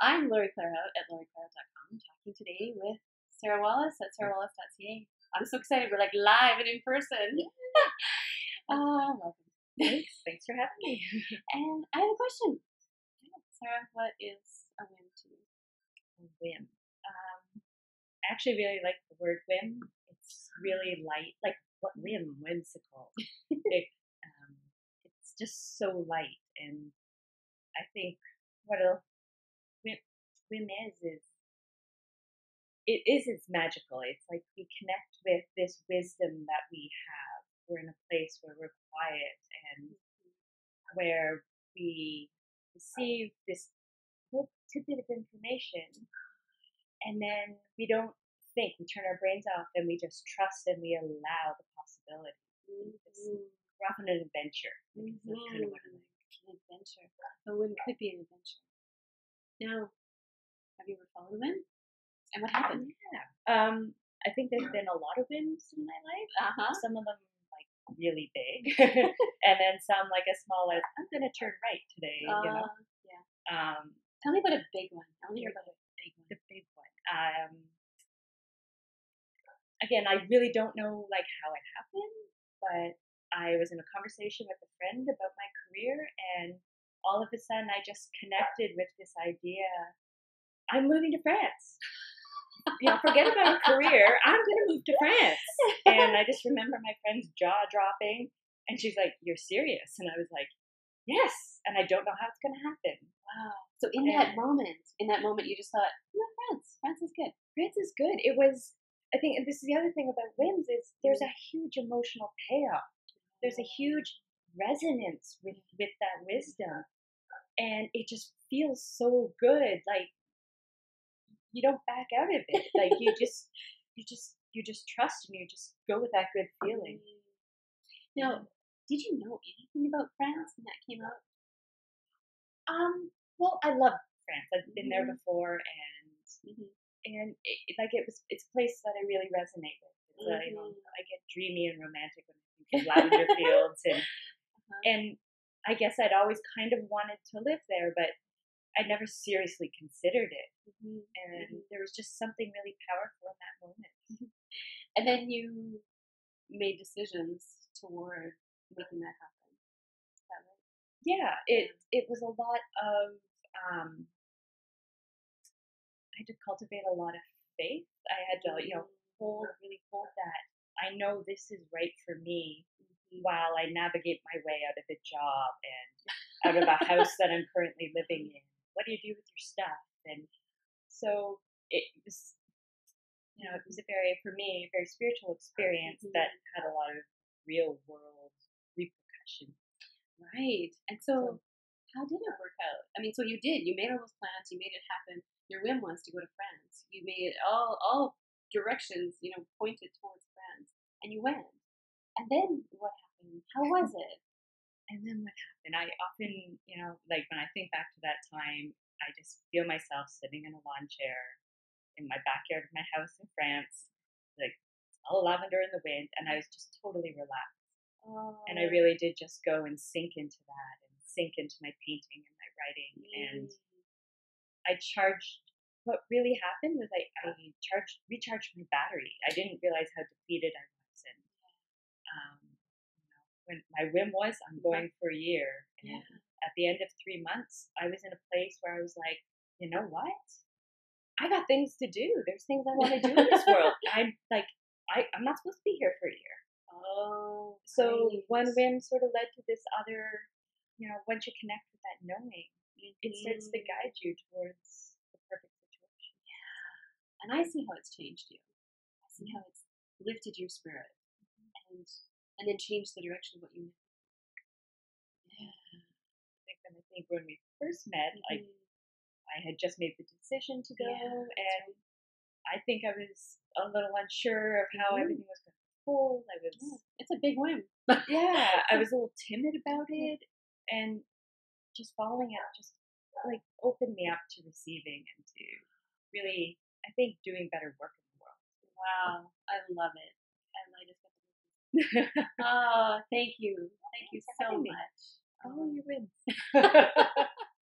I'm Lori Clara at loriclara.com, talking today with Sara Wallace at sarawallace.ca. I'm so excited. We're like live and in person. Welcome. Thanks for having me. And I have a question. Sara, what is a whim to you? A whim. I actually really like the word whim. It's really light. Like, what whim? Whimsical. It's just so light. And I think what a whim it's magical. It's like we connect with this wisdom that we have. We're in a place where we're quiet and where we receive this little tidbit of information, and then we don't think. We turn our brains off and we just trust and we allow the possibility. We're off on an adventure. That's kind of what I like. An adventure. A whim could be an adventure. Now, have you ever followed a whim? And what happened? Yeah. I think there's been a lot of whims in my life. Some of them like really big, and then some like as small as I'm gonna turn right today. Yeah. Tell me about a big one. I want to hear about a big one. The big one. Again, I really don't know like how it happened, but I was in a conversation with a friend about my career, and all of a sudden I just connected with this idea. I'm moving to France. Forget about a career. I'm going to move to France. And I just remember my friend's jaw dropping, and she's like, "You're serious?" And I was like, "Yes." And I don't know how it's going to happen. Wow. So in that moment, you just thought, France is good. France is good. It was, I think, and this is the other thing about whims is there's a huge emotional payoff. There's a huge resonance with that wisdom. And it just feels so good. Like, you don't back out of it. Like you just trust and you just go with that good feeling. Now, did you know anything about France when that came out? Well, I love France. I've been there before, and it's a place that I really resonate with. I get dreamy and romantic when I think of lavender fields, and I guess I'd always kind of wanted to live there, but I never seriously considered it. And there was just something really powerful in that moment. And then you made decisions toward making that happen. Is that right? Yeah, it was a lot of, I had to cultivate a lot of faith. I had to, really hold that. I know this is right for me while I navigate my way out of a job and out of a house that I'm currently living in. What do you do with your stuff? And so it was, it was for me, a very spiritual experience that had a lot of real world repercussions. Right. And so how did it work out? I mean, so you made all those plans, you made it happen. Your whim was to go to France. You made it all directions, pointed towards France, and you went. And then what happened? How was it? And then what happened? I often, like when I think back to that time, I just feel myself sitting in a lawn chair in my backyard of my house in France, like all lavender in the wind, and I was just totally relaxed. And I really did just go and sink into that and sink into my painting and my writing. And what really happened was I recharged my battery. I didn't realize how depleted I was. And when my whim was, I'm going for a year. And at the end of 3 months, I was in a place where I was like, you know what? I got things to do. There's things I want to do in this world. I'm not supposed to be here for a year. So one whim sort of led to this other, once you connect with that knowing, it starts to guide you towards the perfect situation. Yeah. And I see how it's changed you. I see how it's lifted your spirit and then changed the direction of what you knew. Yeah. I think when we first met, I had just made the decision to go, and I think I was a little unsure of how everything was going to unfold. It's a big whim. I was a little timid about it, and just following it just like opened me up to receiving and to really, I think, doing better work in the world. Wow, I love it. And I just got to oh, thank you. Thank you so much. Oh, you're in.